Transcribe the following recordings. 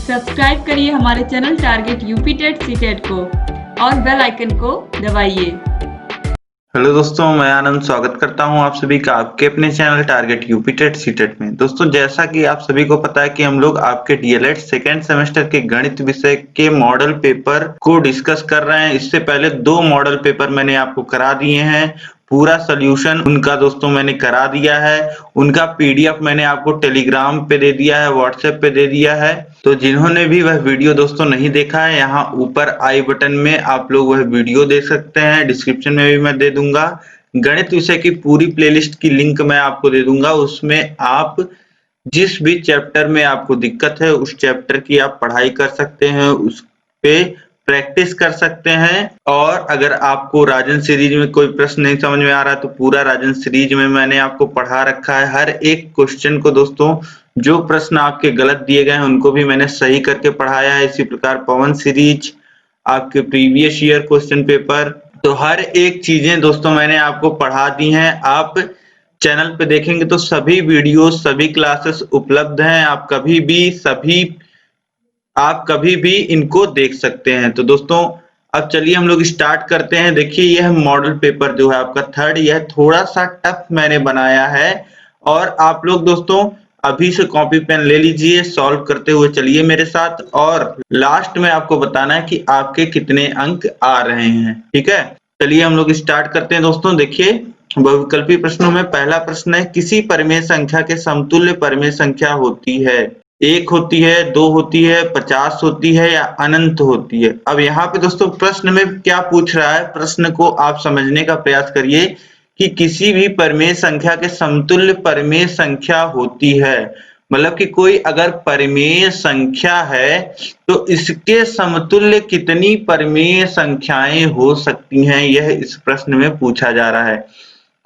Subscribe करिए हमारे channel target UP TET CTET को और बेल आइकन को दबाइए। हेलो दोस्तों, मैं आनंद स्वागत करता हूं आप सभी का आपके अपने channel target UP TET CTET में। दोस्तों, जैसा कि आप सभी को पता है कि हम लोग आपके डीएलएड सेकेंड सेमेस्टर के गणित विषय के मॉडल पेपर को डिस्कस कर रहे हैं। इससे पहले 2 मॉडल पेपर मैंने आपको करा दिए हैं। पूरा सोल्यूशन उनका दोस्तों मैंने करा दिया है। उनका पीडीएफ मैंने आपको टेलीग्राम पे दे दिया है, व्हाट्सएप पे दे दिया है। तो जिन्होंने भी वह वीडियो दोस्तों नहीं देखा है, यहाँ ऊपर आई बटन में आप लोग वह वीडियो देख सकते हैं। डिस्क्रिप्शन में भी मैं दे दूंगा। गणित विषय की पूरी प्लेलिस्ट की लिंक मैं आपको दे दूंगा। उसमें आप जिस भी चैप्टर में आपको दिक्कत है उस चैप्टर की आप पढ़ाई कर सकते हैं, उस पे प्रैक्टिस कर सकते हैं। और अगर आपको राजन सीरीज में कोई प्रश्न नहीं समझ में आ रहा है तो पूरा राजन सीरीज में मैंने आपको पढ़ा रखा है। हर एक क्वेश्चन को दोस्तों, जो प्रश्न आपके गलत दिए गए हैं उनको भी मैंने सही करके पढ़ाया है। इसी प्रकार पवन सीरीज, आपके प्रीवियस ईयर क्वेश्चन पेपर, तो हर एक चीजें दोस्तों मैंने आपको पढ़ा दी हैं। आप चैनल पे देखेंगे तो सभी वीडियो, सभी क्लासेस उपलब्ध हैं। आप कभी भी इनको देख सकते हैं। तो दोस्तों, अब चलिए हम लोग स्टार्ट करते हैं। देखिए, यह मॉडल पेपर जो है आपका थर्ड, यह थोड़ा सा टफ मैंने बनाया है। और आप लोग दोस्तों अभी से कॉपी पेन ले लीजिए, सॉल्व करते हुए चलिए मेरे साथ। और लास्ट में आपको बताना है कि आपके कितने अंक आ रहे हैं। ठीक है, चलिए हम लोग स्टार्ट करते हैं दोस्तों। देखिए, बहुविकल्पी प्रश्नों में पहला प्रश्न है, किसी परिमेय संख्या के समतुल्य परिमेय संख्या होती है। 1 होती है, 2 होती है, 50 होती है या अनंत होती है। अब यहाँ पे दोस्तों प्रश्न में क्या पूछ रहा है, प्रश्न को आप समझने का प्रयास करिए कि किसी भी परिमेय संख्या के समतुल्य परिमेय संख्या होती है। मतलब कि कोई अगर परिमेय संख्या है तो इसके समतुल्य कितनी परिमेय संख्याएं हो सकती हैं, यह इस प्रश्न में पूछा जा रहा है।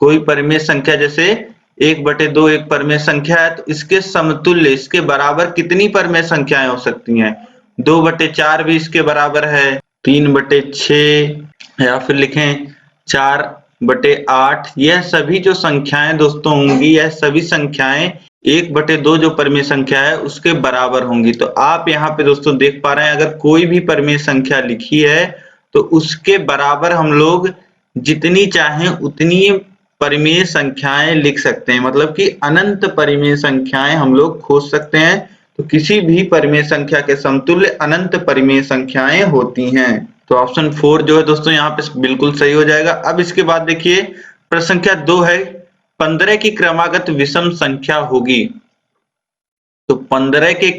कोई परिमेय संख्या जैसे 1/2 एक परिमेय संख्या है, तो इसके समतुल्य, इसके बराबर कितनी परिमेय संख्याएं हो सकती हैं। 2/4 भी इसके बराबर है, 3/6 या फिर लिखें 4/8। यह सभी जो संख्याएं दोस्तों होंगी, यह सभी संख्याएं 1/2 जो परिमेय संख्या है उसके बराबर होंगी। तो आप यहाँ पे दोस्तों देख पा रहे हैं, अगर कोई भी परिमेय संख्या लिखी है तो उसके बराबर हम लोग जितनी चाहें उतनी परिमेय संख्याएं लिख सकते हैं। मतलब कि अनंत परिमेय संख्याएं हम लोग खोज सकते हैं। तो किसी भी परिमेय संख्या के समतुल्य अनंत परिमेय संख्याएं होती हैं। तो ऑप्शन 4 जो है दोस्तों यहाँ पे बिल्कुल सही हो जाएगा। अब इसके बाद देखिए, प्रश्न संख्या 2 है, 15 की क्रमागत विषम संख्या होगी। तो 15 के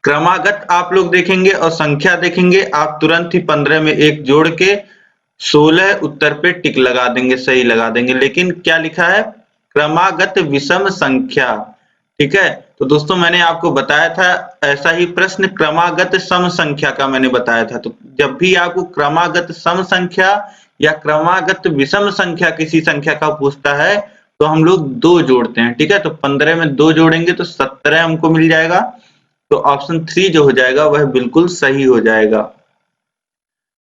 क्रमागत आप लोग देखेंगे और संख्या देखेंगे, आप तुरंत ही 15 में 1 जोड़ के 16 उत्तर पे टिक लगा देंगे, सही लगा देंगे। लेकिन क्या लिखा है, क्रमागत विषम संख्या। ठीक है, तो दोस्तों मैंने आपको बताया था ऐसा ही प्रश्न क्रमागत सम संख्या का मैंने बताया था। तो जब भी आपको क्रमागत सम संख्या या क्रमागत विषम संख्या किसी संख्या का पूछता है तो हम लोग 2 जोड़ते हैं। ठीक है, तो 15 में 2 जोड़ेंगे तो 17 हमको मिल जाएगा। तो ऑप्शन 3 जो हो जाएगा वह बिल्कुल सही हो जाएगा।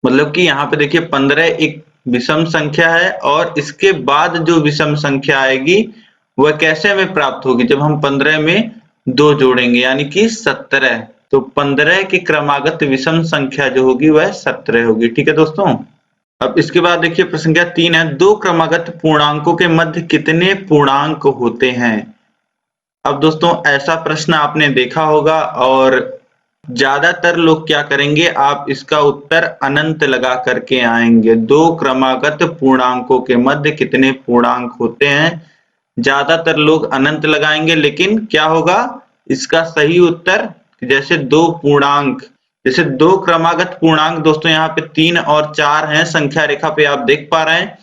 मतलब कि यहाँ पे देखिए 15 एक विषम संख्या है और इसके बाद जो विषम संख्या आएगी वह कैसे हमें प्राप्त होगी, जब हम 15 में 2 जोड़ेंगे, यानी कि 17। तो 15 की क्रमागत विषम संख्या जो होगी वह 17 होगी। ठीक है दोस्तों, अब इसके बाद देखिए प्रश्न संख्या 3 है, 2 क्रमागत पूर्णांकों के मध्य कितने पूर्णांक होते हैं। अब दोस्तों ऐसा प्रश्न आपने देखा होगा और ज्यादातर लोग क्या करेंगे, आप इसका उत्तर अनंत लगा करके आएंगे। 2 क्रमागत पूर्णांकों के मध्य कितने पूर्णांक होते हैं, ज्यादातर लोग अनंत लगाएंगे। लेकिन क्या होगा इसका सही उत्तर, जैसे 2 क्रमागत पूर्णांक दोस्तों यहाँ पे 3 और 4 हैं, संख्या रेखा पे आप देख पा रहे हैं।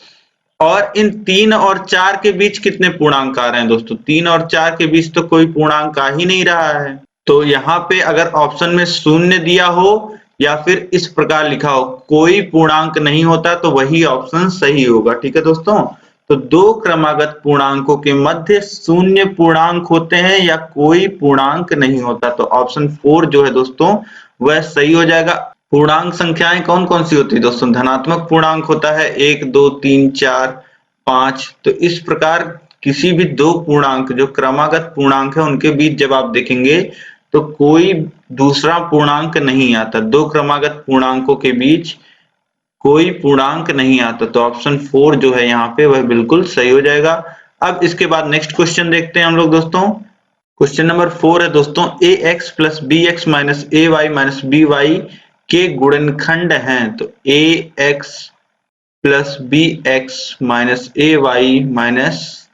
और इन 3 और 4 के बीच कितने पूर्णांक आ रहे हैं दोस्तों, 3 और 4 के बीच तो कोई पूर्णांक आ ही नहीं रहा है। तो यहाँ पे अगर ऑप्शन में 0 दिया हो या फिर इस प्रकार लिखा हो कोई पूर्णांक नहीं होता तो वही ऑप्शन सही होगा। ठीक है दोस्तों, तो 2 क्रमागत पूर्णांकों के मध्य 0 पूर्णांक होते हैं या कोई पूर्णांक नहीं होता। तो ऑप्शन 4 जो है दोस्तों वह सही हो जाएगा। पूर्णांक संख्याएं कौन कौन सी होती है दोस्तों, धनात्मक पूर्णांक होता है 1, 2, 3, 4, 5। तो इस प्रकार किसी भी 2 पूर्णांक जो क्रमागत पूर्णांक है उनके बीच जब आप देखेंगे तो कोई दूसरा पूर्णांक नहीं आता, दो क्रमागत पूर्णांकों के बीच कोई पूर्णांक नहीं आता। तो ऑप्शन 4 जो है यहाँ पे वह बिल्कुल सही हो जाएगा। अब इसके बाद नेक्स्ट क्वेश्चन देखते हैं हम लोग दोस्तों। क्वेश्चन नंबर 4 है दोस्तों, ax plus bx minus ay minus by के गुणनखंड हैं। तो ax plus bx minus ay minus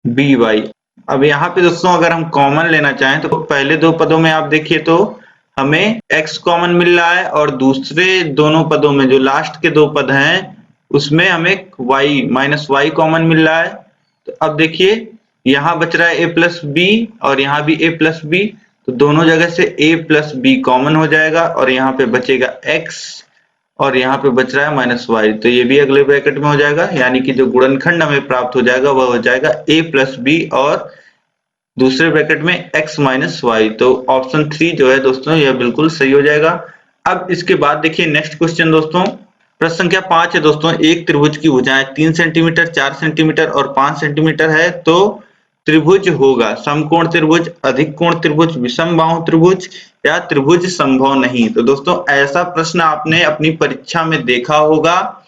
by। अब यहाँ पे दोस्तों अगर हम कॉमन लेना चाहें तो पहले दो पदों में आप देखिए तो हमें x कॉमन मिल रहा है और दूसरे दोनों पदों में जो लास्ट के दो पद हैं उसमें हमें y माइनस y कॉमन मिल रहा है। तो अब देखिए यहाँ बच रहा है a प्लस बी और यहाँ भी a प्लस बी, तो दोनों जगह से a प्लस बी कॉमन हो जाएगा और यहाँ पे बचेगा x और यहाँ पे बच रहा है माइनस वाई, तो ये भी अगले ब्रैकेट में हो जाएगा। यानी कि जो गुणनखंड हमें प्राप्त हो जाएगा वह हो जाएगा a प्लस बी और दूसरे ब्रैकेट में x माइनस वाई। तो ऑप्शन 3 जो है दोस्तों यह बिल्कुल सही हो जाएगा। अब इसके बाद देखिए नेक्स्ट क्वेश्चन दोस्तों, प्रश्न संख्या 5 है दोस्तों, एक त्रिभुज की भुजाएं 3 सेंटीमीटर 4 सेंटीमीटर और 5 सेंटीमीटर है तो त्रिभुज होगा समकोण त्रिभुज, अधिक कोण त्रिभुज, विषम बाहु त्रिभुज या त्रिभुज संभव नहीं। तो दोस्तों ऐसा प्रश्न आपने अपनी परीक्षा में देखा होगा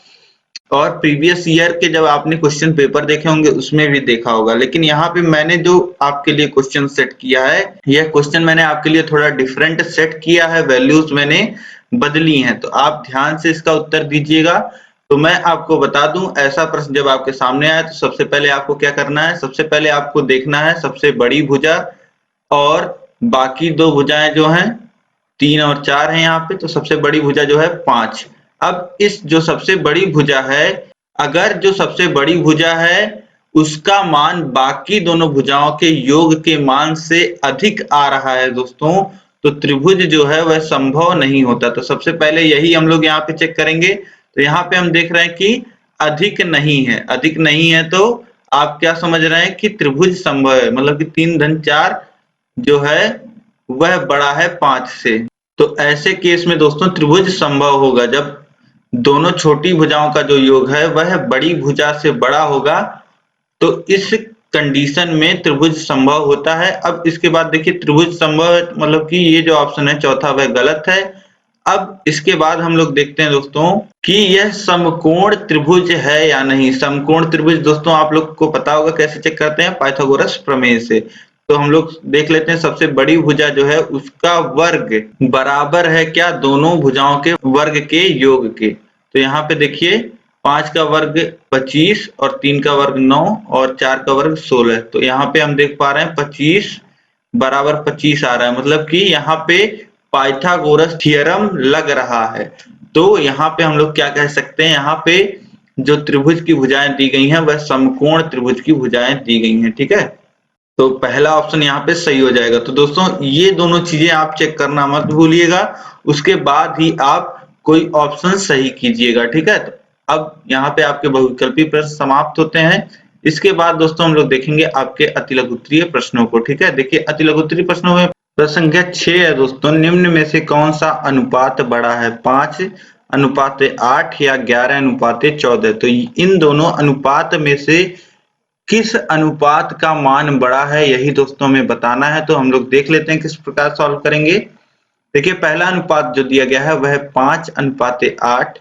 और प्रीवियस ईयर के जब आपने क्वेश्चन पेपर देखे होंगे उसमें भी देखा होगा, लेकिन यहाँ पे मैंने जो आपके लिए क्वेश्चन सेट किया है यह क्वेश्चन मैंने आपके लिए थोड़ा डिफरेंट सेट किया है, वैल्यूज मैंने बदली हैं, तो आप ध्यान से इसका उत्तर दीजिएगा। तो मैं आपको बता दूं, ऐसा प्रश्न जब आपके सामने आए तो सबसे पहले आपको क्या करना है, सबसे पहले आपको देखना है सबसे बड़ी भुजा और बाकी दो भुजाएं जो हैं 3 और 4 हैं यहाँ पे, तो सबसे बड़ी भुजा जो है 5। अब इस जो सबसे बड़ी भुजा है, अगर जो सबसे बड़ी भुजा है उसका मान बाकी दोनों भुजाओं के योग के मान से अधिक आ रहा है दोस्तों, तो त्रिभुज जो है वह संभव नहीं होता। तो सबसे पहले यही हम लोग यहाँ पे चेक करेंगे। तो यहाँ पे हम देख रहे हैं कि अधिक नहीं है, अधिक नहीं है तो आप क्या समझ रहे हैं कि त्रिभुज संभव है, मतलब कि 3 धन 4 जो है वह बड़ा है 5 से। तो ऐसे केस में दोस्तों त्रिभुज संभव होगा जब दोनों छोटी भुजाओं का जो योग है वह बड़ी भुजा से बड़ा होगा, तो इस कंडीशन में त्रिभुज संभव होता है। अब इसके बाद देखिए त्रिभुज संभव मतलब कि ये जो ऑप्शन है चौथा वह गलत है। अब इसके बाद हम लोग देखते हैं दोस्तों कि यह समकोण त्रिभुज है या नहीं। समकोण त्रिभुज दोस्तों आप लोग को पता होगा कैसे चेक करते हैं, पाइथागोरस प्रमेय से। तो हम लोग देख लेते हैं सबसे बड़ी भुजा जो है उसका वर्ग बराबर है क्या, दोनों भुजाओं के वर्ग के योग के। तो यहाँ पे देखिए 5 का वर्ग 25 और 3 का वर्ग 9 और 4 का वर्ग 16। तो यहाँ पे हम देख पा रहे हैं 25 बराबर 25 आ रहा है, मतलब कि यहाँ पे पाइथागोरस थ्योरम लग रहा है। तो यहाँ पे हम लोग क्या कह सकते हैं, यहाँ पे जो त्रिभुज की भुजाएं दी गई हैं वह समकोण त्रिभुज की भुजाएं दी गई हैं, ठीक है। तो पहला ऑप्शन यहाँ पे सही हो जाएगा। तो दोस्तों ये दोनों चीजें आप चेक करना मत भूलिएगा, उसके बाद ही आप कोई ऑप्शन सही कीजिएगा, ठीक है। तो अब यहाँ पे आपके बहुविकल्पी प्रश्न समाप्त होते हैं। इसके बाद दोस्तों हम लोग देखेंगे आपके अतिलघुत्तरीय प्रश्नों को, ठीक है। देखिए अतिलघुत्तरीय प्रश्नों में प्रश्न संख्या 6 है दोस्तों, निम्न में से कौन सा अनुपात बड़ा है, 5:8 या 11:14। तो इन दोनों अनुपात में से किस अनुपात का मान बड़ा है यही दोस्तों हमें बताना है। तो हम लोग देख लेते हैं किस प्रकार सॉल्व करेंगे। देखिए पहला अनुपात जो दिया गया है वह 5:8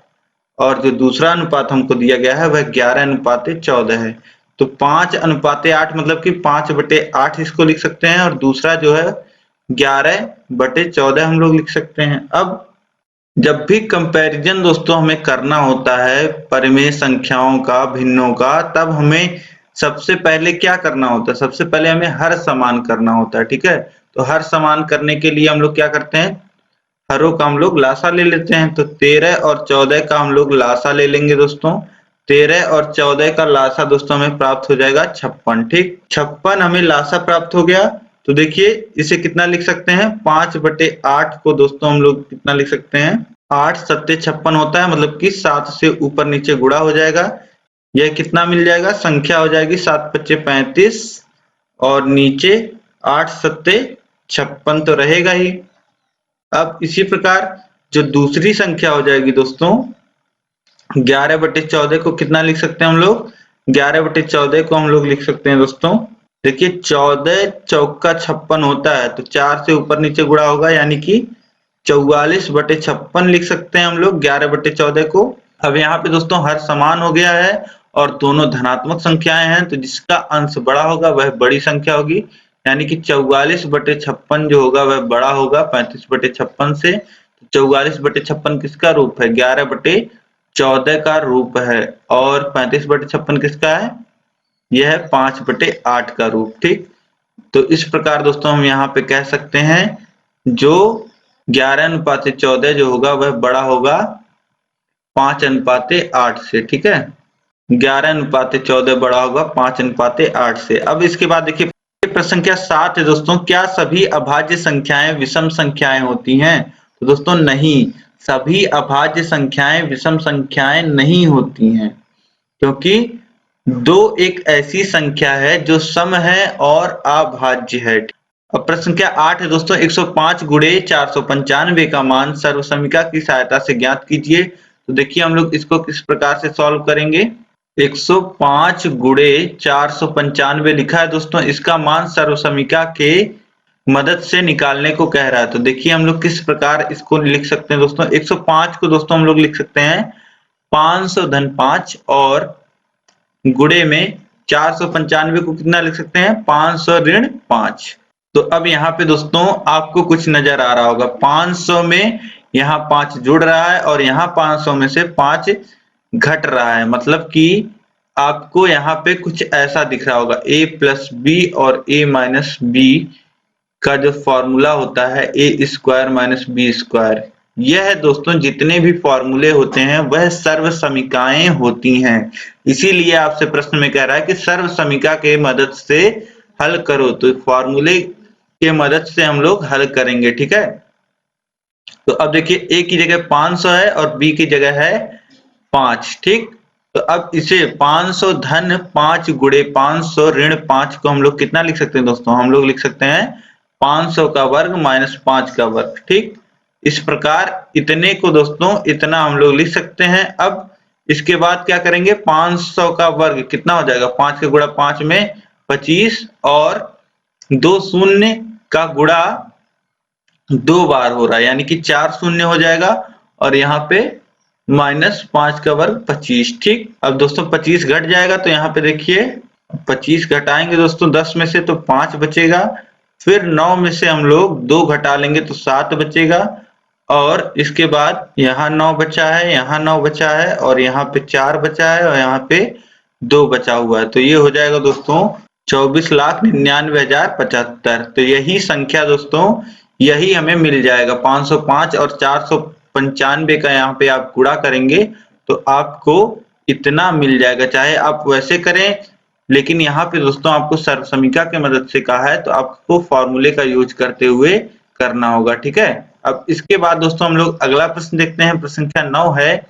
और जो दूसरा अनुपात हमको दिया गया है वह 11:14 है। तो 5:8 मतलब कि 5/8 इसको लिख सकते हैं और दूसरा जो है 11/14 हम लोग लिख सकते हैं। अब जब भी कंपैरिजन दोस्तों हमें करना होता है परिमेय संख्याओं का, भिन्नों का, तब हमें सबसे पहले क्या करना होता है, सबसे पहले हमें हर समान करना होता है, ठीक है। तो हर समान करने के लिए हम लोग क्या करते हैं, हरों का हम लोग लासा ले लेते हैं। तो 13 और 14 का हम लोग लासा ले लेंगे दोस्तों। 13 और 14 का लासा दोस्तों हमें प्राप्त हो जाएगा 56, ठीक। 56 हमें लासा प्राप्त हो गया। तो देखिए इसे कितना लिख सकते हैं, 5/8 को दोस्तों हम लोग कितना लिख सकते हैं, 8 सत्ते 56 होता है, मतलब कि 7 से ऊपर नीचे गुणा हो जाएगा। यह कितना मिल जाएगा, संख्या हो जाएगी 7×5 = 35 और नीचे 8 सत्ते 56 तो रहेगा ही। अब इसी प्रकार जो दूसरी संख्या हो जाएगी दोस्तों 11/14 को कितना लिख सकते हैं हम लोग, 11/14 को हम लोग लिख सकते हैं दोस्तों देखिए 14 चौका 56 होता है, तो 4 से ऊपर नीचे गुणा होगा, यानी कि 44/56 लिख सकते हैं हम लोग 11/14 को। अब यहाँ पे दोस्तों हर समान हो गया है और दोनों धनात्मक संख्याएं हैं, तो जिसका अंश बड़ा होगा वह बड़ी संख्या होगी, यानी कि 44/56 जो होगा वह बड़ा होगा 35/56 से। 44/56 किसका रूप है? 11/14 का रूप है। और 35/56 किसका है? यह है 5/8 का रूप। ठीक, तो इस प्रकार दोस्तों हम यहाँ पे कह सकते हैं जो 11/14 जो होगा वह बड़ा होगा 5/8 से। ठीक है, 11/14 बड़ा होगा 5/8 से। अब इसके बाद देखिए प्रश्न संख्या 7 है दोस्तों, क्या सभी अभाज्य संख्याएं विषम संख्याएं होती हैं? तो दोस्तों नहीं, सभी अभाज्य संख्याएं विषम संख्याएं नहीं होती हैं, क्योंकि 2 एक ऐसी संख्या है जो सम है और अभाज्य है। अब प्रश्न संख्या 8 है दोस्तों, 105 गुणे 495 का मान सर्वसमीका की सहायता से ज्ञात कीजिए। तो देखिए हम लोग इसको किस प्रकार से सॉल्व करेंगे। 105 गुणे 495 लिखा है दोस्तों, इसका मान सर्वसमीका के मदद से निकालने को कह रहा है। तो देखिए हम लोग किस प्रकार इसको लिख सकते हैं दोस्तों। 105 को दोस्तों हम लोग लिख सकते हैं 500 धन 5 और गुणे में 495 को कितना लिख सकते हैं? 500 ऋण 5। तो अब यहाँ पे दोस्तों आपको कुछ नजर आ रहा होगा, 500 में यहाँ 5 जुड़ रहा है और यहाँ 500 में से 5 घट रहा है, मतलब कि आपको यहाँ पे कुछ ऐसा दिख रहा होगा, a प्लस बी और a माइनस बी का जो फॉर्मूला होता है a² माइनस b²। यह दोस्तों जितने भी फॉर्मूले होते हैं वह सर्व समीकाएं होती हैं, इसीलिए आपसे प्रश्न में कह रहा है कि सर्व समीका के मदद से हल करो। तो फॉर्मूले के मदद से हम लोग हल करेंगे। ठीक है, तो अब देखिए a की जगह 500 है और b की जगह है 5। ठीक, तो अब इसे 500 धन 5 गुणे 500 ऋण 5 को हम लोग कितना लिख सकते हैं दोस्तों? हम लोग लिख सकते हैं 500 का वर्ग माइनस 5 का वर्ग। ठीक, इस प्रकार इतने को दोस्तों इतना हम लोग लिख सकते हैं। अब इसके बाद क्या करेंगे, 500 का वर्ग कितना हो जाएगा? 5 का गुणा 5 में 25 और 2 शून्य का गुणा 2 बार हो रहा है, यानी कि 4 शून्य हो जाएगा और यहाँ पे माइनस 5 का वर्ग 25। ठीक, अब दोस्तों 25 घट जाएगा, तो यहाँ पे देखिए 25 घटाएंगे दोस्तों 10 में से तो 5 बचेगा, फिर 9 में से हम लोग 2 घटा लेंगे तो 7 बचेगा, और इसके बाद यहाँ 9 बचा है, यहाँ 9 बचा है और यहाँ पे 4 बचा है और यहाँ पे 2 बचा हुआ है। तो ये हो जाएगा दोस्तों 24,99,075। तो यही संख्या दोस्तों यही हमें मिल जाएगा। 505 और 495 का यहाँ पे आप गुणा करेंगे तो आपको इतना मिल जाएगा, चाहे आप वैसे करें, लेकिन यहाँ पे दोस्तों आपको सर्वसमीका की मदद से कहा है तो आपको फॉर्मूले का यूज करते हुए करना होगा। ठीक है, अब इसके बाद दोस्तों हम लोग अगला प्रश्न देखते हैं। प्रश्न संख्या 9 है,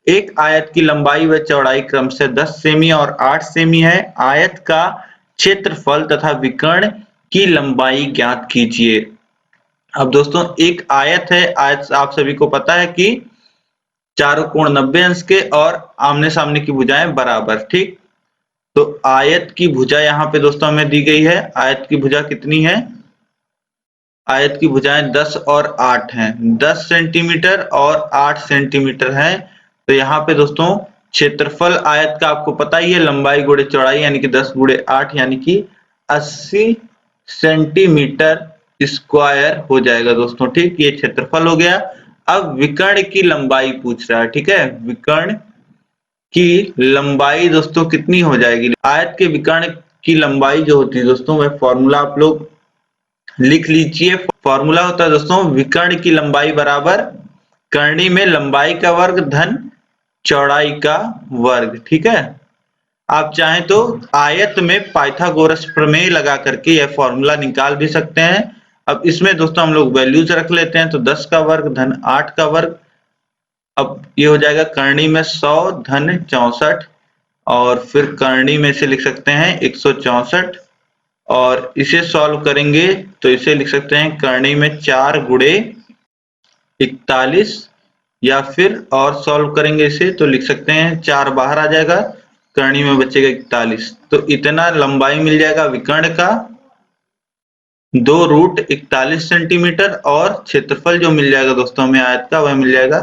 एक आयत की लंबाई व चौड़ाई क्रमशः 10 सेमी और 8 सेमी है। आयत का क्षेत्रफल तथा विकर्ण की लंबाई ज्ञात कीजिए। अब दोस्तों एक आयत है, आयत आप सभी को पता है कि चारों कोण 90 अंश के और आमने सामने की भुजाएं बराबर। ठीक, तो आयत की भुजा यहाँ पे दोस्तों हमें दी गई है। आयत की भुजा कितनी है? आयत की भुजाएं 10 और 8 हैं, 10 सेंटीमीटर और 8 सेंटीमीटर है। तो यहाँ पे दोस्तों क्षेत्रफल आयत का आपको पता ही है, लंबाई गुणे चौड़ाई यानी कि 10 गुणे 8 यानी कि 80 सेंटीमीटर स्क्वायर हो जाएगा दोस्तों। ठीक, ये क्षेत्रफल हो गया। अब विकर्ण की लंबाई पूछ रहा है। ठीक है, विकर्ण की लंबाई दोस्तों कितनी हो जाएगी? आयत के विकर्ण की लंबाई जो होती है दोस्तों वह फॉर्मूला आप लोग लिख लीजिए। फॉर्मूला होता है दोस्तों विकर्ण की लंबाई बराबर कर्णी में लंबाई का वर्ग धन चौड़ाई का वर्ग। ठीक है, आप चाहें तो आयत में पाइथागोरस प्रमेय लगा करके यह फॉर्मूला निकाल भी सकते हैं। अब इसमें दोस्तों हम लोग वैल्यूज रख लेते हैं, तो 10 का वर्ग धन 8 का वर्ग। अब ये हो जाएगा कर्णी में 100 धन 64 और फिर कर्णी में से लिख सकते हैं 164 और इसे सॉल्व करेंगे तो इसे लिख सकते हैं कर्णी में 4 गुणे 41 या फिर और सॉल्व करेंगे इसे तो लिख सकते हैं 4 बाहर आ जाएगा करनी में बचेगा 41। तो इतना लंबाई मिल जाएगा विकर्ण का 2√41 सेंटीमीटर और क्षेत्रफल जो मिल जाएगा दोस्तों हमें आयत का वह मिल जाएगा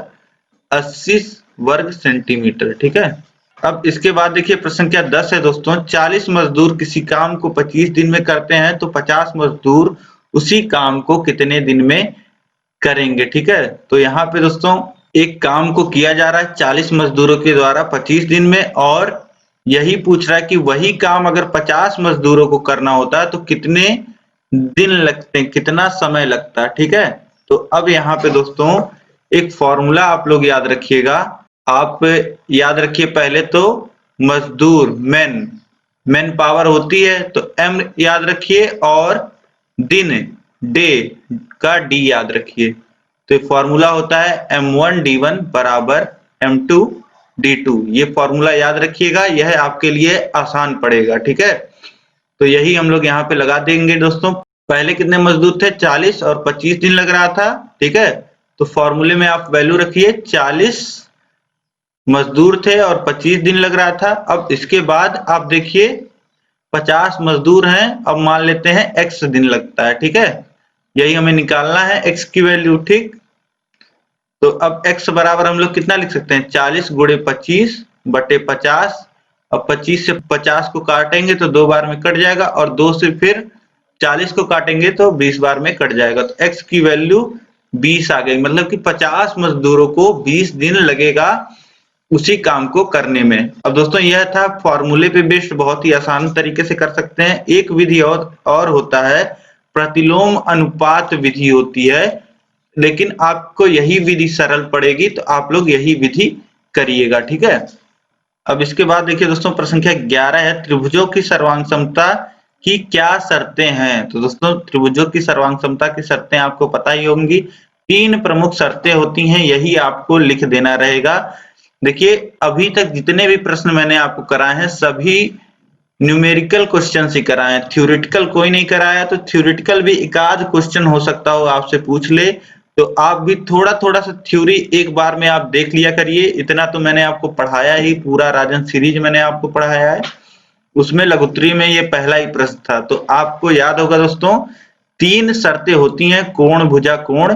80 वर्ग सेंटीमीटर। ठीक है। अब इसके बाद देखिए प्रश्न संख्या 10 है दोस्तों। 40 मजदूर किसी काम को 25 दिन में करते हैं तो 50 मजदूर उसी काम को कितने दिन में करेंगे। ठीक है। तो यहाँ पे दोस्तों एक काम को किया जा रहा है 40 मजदूरों के द्वारा 25 दिन में, और यही पूछ रहा है कि वही काम अगर 50 मजदूरों को करना होता है तो कितने दिन लगते हैं, कितना समय लगता है। ठीक है। तो अब यहाँ पे दोस्तों एक फॉर्मूला आप लोग याद रखिएगा। आप याद रखिए पहले तो मजदूर मैन पावर होती है तो m याद रखिए और दिन डे का d याद रखिए। तो फॉर्मूला होता है m1 d1 बराबर m2 d2। ये फॉर्मूला याद रखिएगा, यह आपके लिए आसान पड़ेगा। ठीक है। तो यही हम लोग यहाँ पे लगा देंगे दोस्तों। पहले कितने मजदूर थे 40 और 25 दिन लग रहा था। ठीक है। तो फॉर्मूले में आप वैल्यू रखिए 40 मजदूर थे और 25 दिन लग रहा था। अब इसके बाद आप देखिए 50 मजदूर हैं, अब मान लेते हैं x दिन लगता है। ठीक है। यही हमें निकालना है x की वैल्यू। ठीक। तो अब x बराबर हम लोग कितना लिख सकते हैं 40 गुणे 25 बटे 50। अब 25 से 50 को काटेंगे तो 2 बार में कट जाएगा और 2 से फिर 40 को काटेंगे तो 20 बार में कट जाएगा। तो x की वैल्यू 20 आ गई, मतलब कि 50 मजदूरों को 20 दिन लगेगा उसी काम को करने में। अब दोस्तों यह था फॉर्मूले पे बेस्ड, बहुत ही आसान तरीके से कर सकते हैं। एक विधि और होता है प्रतिलोम अनुपात विधि होती है, लेकिन आपको यही विधि सरल पड़ेगी तो आप लोग यही विधि करिएगा। ठीक है। अब इसके बाद देखिए दोस्तों प्रश्न संख्या 11 है। त्रिभुजों की सर्वांग क्षमता की क्या शर्तें हैं। तो दोस्तों त्रिभुजों की सर्वांग क्षमता की शर्तें आपको पता ही होंगी। 3 प्रमुख शर्तें होती हैं, यही आपको लिख देना रहेगा। देखिए अभी तक जितने भी प्रश्न मैंने आपको कराए हैं सभी न्यूमेरिकल क्वेश्चन ही कराए हैं, थ्योरेटिकल कोई नहीं कराया। तो थ्योरेटिकल भी एक आध क्वेश्चन हो सकता हो आपसे पूछ ले, तो आप भी थोड़ा थोड़ा सा थ्योरी एक बार में आप देख लिया करिए। इतना तो मैंने आपको पढ़ाया ही, पूरा राजन सीरीज मैंने आपको पढ़ाया है, उसमें लघुत्तरी में ये पहला ही प्रश्न था। तो आपको याद होगा दोस्तों 3 शर्तें होती हैं, कोण भुजा कोण,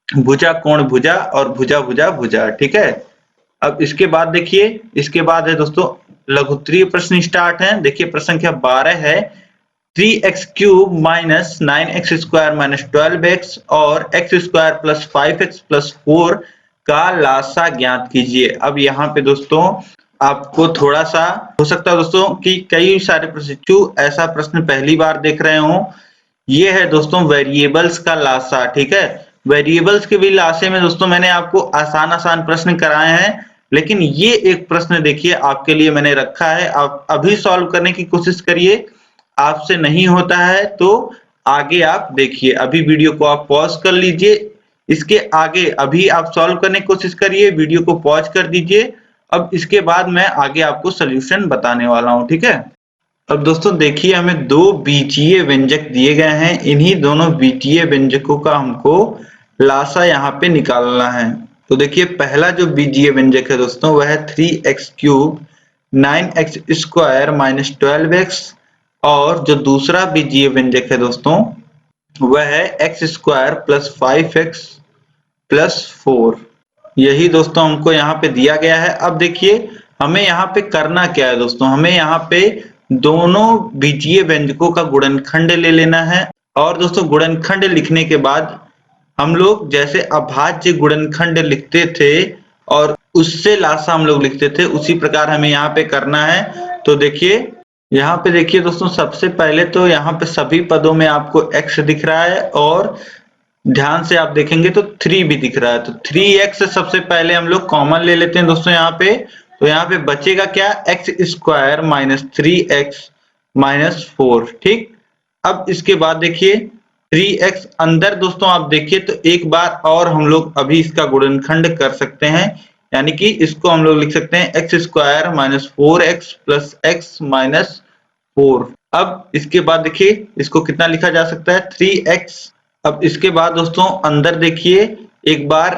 भुजा कोण भुजा और भुजा भुजा भुजा। ठीक है। अब इसके बाद देखिए, इसके बाद है दोस्तों लघुत्तरीय प्रश्न स्टार्ट है। देखिए प्रश्न संख्या 12 है। 3x cube minus 9x square minus 12x और x square plus 5x plus 4 का लासा ज्ञात कीजिए। अब यहाँ पे दोस्तों आपको थोड़ा सा हो सकता है दोस्तों कि कई सारे प्रशिक्षु ऐसा प्रश्न पहली बार देख रहे हो। ये है दोस्तों वेरिएबल्स का लासा। ठीक है। वेरिएबल्स के भी लासे में दोस्तों मैंने आपको आसान प्रश्न कराए हैं, लेकिन ये एक प्रश्न देखिए आपके लिए मैंने रखा है, आप अभी सॉल्व करने की कोशिश करिए। आपसे नहीं होता है तो आगे आप देखिए, अभी वीडियो को आप पॉज कर लीजिए, इसके आगे अभी आप सॉल्व करने की कोशिश करिए, वीडियो को पॉज कर दीजिए। अब इसके बाद मैं आगे आपको सोल्यूशन बताने वाला हूं। ठीक है। अब दोस्तों देखिए हमें 2 बीजीय व्यंजक दिए गए हैं, इन्हीं दोनों बीजीय व्यंजकों का हमको लासा यहाँ पे निकालना है। तो देखिए पहला जो बीजीय व्यंजक है दोस्तों वह है 3x cube 9x square minus 12x, और जो दूसरा बीजीय व्यंजक है दोस्तों वह है x square plus 5x plus 4। यही दोस्तों हमको यहाँ पे दिया गया है। अब देखिए हमें यहाँ पे करना क्या है दोस्तों, हमें यहाँ पे दोनों बीजीय व्यंजकों का गुणनखंड ले लेना है। और दोस्तों गुणनखंड लिखने के बाद हम लोग जैसे अभाज्य गुणनखंड लिखते थे और उससे लासा हम लोग लिखते थे, उसी प्रकार हमें यहाँ पे करना है। तो देखिए यहाँ पे देखिए दोस्तों सबसे पहले तो यहाँ पे सभी पदों में आपको x दिख रहा है और ध्यान से आप देखेंगे तो 3 भी दिख रहा है। तो 3x सबसे पहले हम लोग कॉमन ले लेते हैं दोस्तों यहाँ पे। तो यहाँ पे बचेगा क्या x square minus 3x minus 4। ठीक। अब इसके बाद देखिए 3x अंदर दोस्तों आप देखिए तो एक बार और हम लोग अभी इसका गुणनखंड कर सकते हैं, यानी कि इसको हम लोग लिख सकते हैं x square minus 4x plus x minus 4। अब इसके बाद देखिए इसको कितना लिखा जा सकता है 3x। अब इसके बाद दोस्तों अंदर देखिए एक बार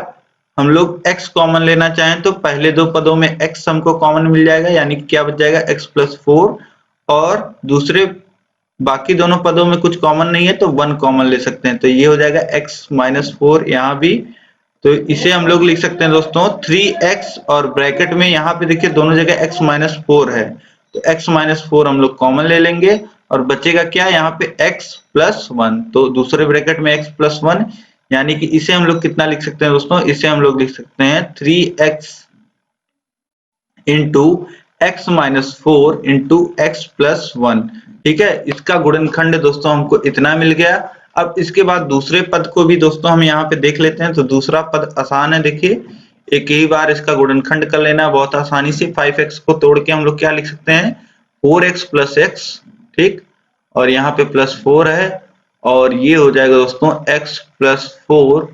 हम लोग x कॉमन लेना चाहें तो पहले दो पदों में x हमको कॉमन मिल जाएगा, यानी कि क्या बच जाएगा x प्लस 4, और दूसरे बाकी दोनों पदों में कुछ कॉमन नहीं है तो 1 कॉमन ले सकते हैं, तो ये हो जाएगा x माइनस 4 यहाँ भी। तो इसे हम लोग लिख सकते हैं दोस्तों 3x, और ब्रैकेट में यहाँ पे देखिए दोनों जगह x माइनस 4 है, तो x माइनस 4 हम लोग कॉमन ले लेंगे और बचेगा क्या यहाँ पे x प्लस 1, तो दूसरे ब्रैकेट में x प्लस 1, यानी कि इसे हम लोग कितना लिख सकते हैं दोस्तों, इसे हम लोग लिख सकते हैं 3x into x minus 4 into x plus 1। ठीक है, इसका गुणनखंड दोस्तों हमको इतना मिल गया। अब इसके बाद दूसरे पद को भी दोस्तों हम यहाँ पे देख लेते हैं, तो दूसरा पद आसान है, देखिए एक ही बार इसका गुणनखंड कर लेना बहुत आसानी से। 5x को तोड़ के हम लोग क्या लिख सकते हैं 4x प्लस x, ठीक, और यहाँ पे प्लस 4 है, और ये हो जाएगा दोस्तों x plus 4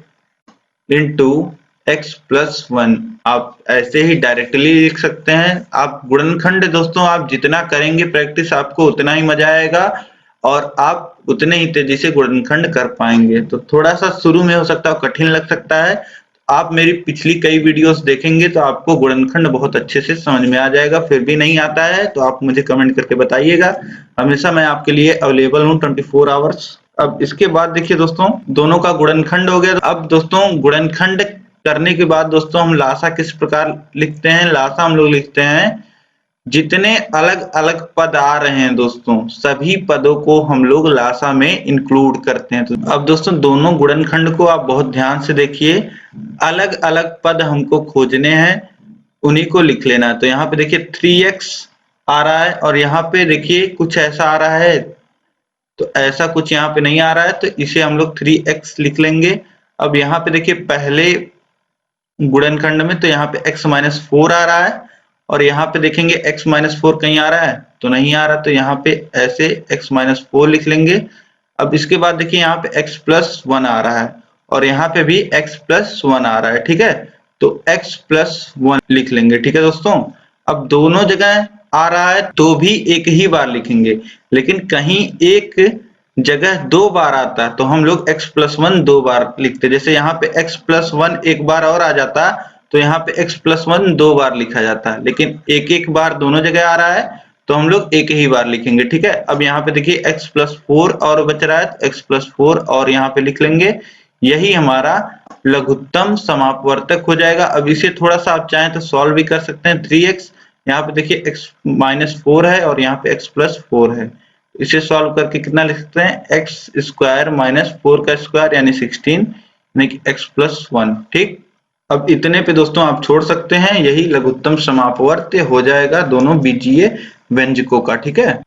into x plus 1। आप ऐसे ही डायरेक्टली लिख सकते हैं। आप गुणनखंड दोस्तों आप जितना करेंगे प्रैक्टिस आपको उतना ही मजा आएगा और आप उतने ही तेजी से गुणनखंड कर पाएंगे। तो थोड़ा सा शुरू में हो सकता है कठिन लग सकता है, आप मेरी पिछली कई वीडियोस देखेंगे तो आपको गुणनखंड बहुत अच्छे से समझ में आ जाएगा। फिर भी नहीं आता है तो आप मुझे कमेंट करके बताइएगा, हमेशा मैं आपके लिए अवेलेबल हूँ 24 आवर्स। अब इसके बाद देखिए दोस्तों दोनों का गुणनखंड हो गया। अब दोस्तों गुणनखंड करने के बाद दोस्तों हम लासा किस प्रकार लिखते हैं, लासा हम लोग लिखते हैं जितने अलग अलग पद आ रहे हैं दोस्तों सभी पदों को हम लोग लासा में इंक्लूड करते हैं। तो अब दोस्तों दोनों गुणनखंड को आप बहुत ध्यान से देखिए, अलग अलग पद हमको खोजने हैं, उन्हीं को लिख लेना है। तो यहाँ पे देखिए 3x आ रहा है और यहाँ पे देखिए कुछ ऐसा आ रहा है, तो ऐसा कुछ यहाँ पे नहीं आ रहा है तो इसे हम लोग 3x लिख लेंगे। अब यहाँ पे देखिए पहले गुणनखंड में तो यहाँ पे x माइनस 4 आ रहा है और यहाँ पे देखेंगे x माइनस 4 कहीं आ रहा है तो नहीं आ रहा, तो यहाँ पे ऐसे x माइनस 4 लिख लेंगे। अब इसके बाद देखिए यहाँ पे x प्लस 1 आ रहा है और यहाँ पे भी x प्लस 1 आ रहा है, ठीक है, तो x प्लस 1 लिख लेंगे। ठीक है दोस्तों, अब दोनों जगह आ रहा है तो भी एक ही बार लिखेंगे, लेकिन कहीं एक जगह 2 बार आता है तो हम लोग x प्लस 1 2 बार लिखते। जैसे यहाँ पे x प्लस 1 एक बार और आ जाता तो यहाँ पे x प्लस 1 2 बार लिखा जाता है, लेकिन एक एक बार दोनों जगह आ रहा है तो हम लोग एक ही बार लिखेंगे। ठीक है, अब यहाँ पे देखिए x प्लस 4 और बच रहा है तो x प्लस 4 और यहाँ पे लिख लेंगे, यही हमारा लघुत्तम समापवर्तक हो जाएगा। अब इसे थोड़ा सा आप चाहें तो सॉल्व भी कर सकते हैं। 3x यहाँ पे देखिए x माइनस 4 है और यहाँ पे x प्लस 4 है, इसे सॉल्व करके कितना लिख सकते हैं x स्क्वायर माइनस 4 का स्क्वायर यानी 16 यानी कि x प्लस 1। ठीक, अब इतने पे दोस्तों आप छोड़ सकते हैं, यही लघुत्तम समापवर्त्य हो जाएगा दोनों बीजीय व्यंजकों का। ठीक है,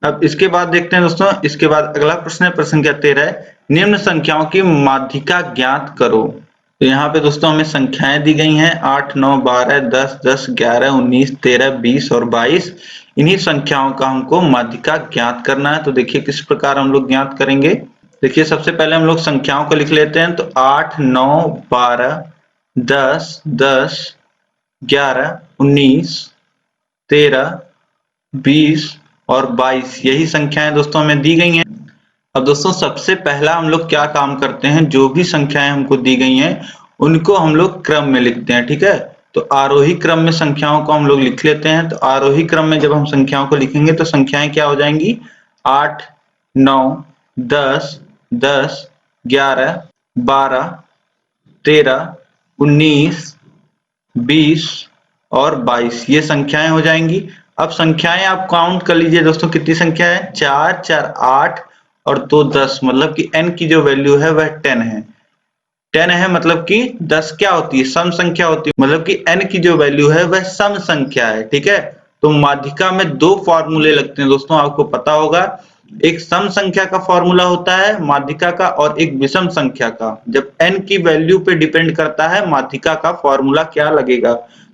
अब इसके बाद देखते हैं दोस्तों, इसके बाद अगला प्रश्न है प्रश्न संख्या 13, निम्न संख्याओं की माध्यिका ज्ञात करो। तो यहाँ पे दोस्तों हमें संख्याएं दी गई हैं 8, 9, 12, 10, 10, 11, 19, 13, 20 और 22। इन्हीं संख्याओं का हमको माध्यिका ज्ञात करना है। तो देखिए किस प्रकार हम लोग ज्ञात करेंगे। देखिए सबसे पहले हम लोग संख्याओं को लिख लेते हैं, तो 8, 9, 12, 10, 10, 11, 19, 13, 20 और 22 यही संख्याएं दोस्तों हमें दी गई हैं। अब दोस्तों सबसे पहला हम लोग क्या काम करते हैं, जो भी संख्याएं हमको दी गई हैं उनको हम लोग क्रम में लिखते हैं। ठीक है, तो आरोही क्रम में संख्याओं को हम लोग लिख लेते हैं। तो आरोही क्रम में जब हम संख्याओं को लिखेंगे तो संख्याएं क्या हो जाएंगी 8, 9, 10, 10, 11, 12, 13, 19, 20 और 22 ये संख्याएं हो जाएंगी। अब संख्याएं आप काउंट कर लीजिए दोस्तों, कितनी संख्या है 4, 4, 8 और 2 10, मतलब कि n की जो वैल्यू है वह 10 है। 10 है मतलब कि 10 क्या होती है सम संख्या होती है, मतलब कि n की जो वैल्यू है वह सम संख्या है। ठीक है, तो माध्यिका में दो फॉर्मूले लगते हैं दोस्तों, आपको पता होगा, एक सम संख्या का फॉर्मूला होता है माध्यिका का और एक विषम संख्या का। जब n की वैल्यू पे डिपेंड करता है माध्यिका का फॉर्मूला क्या लगेगा।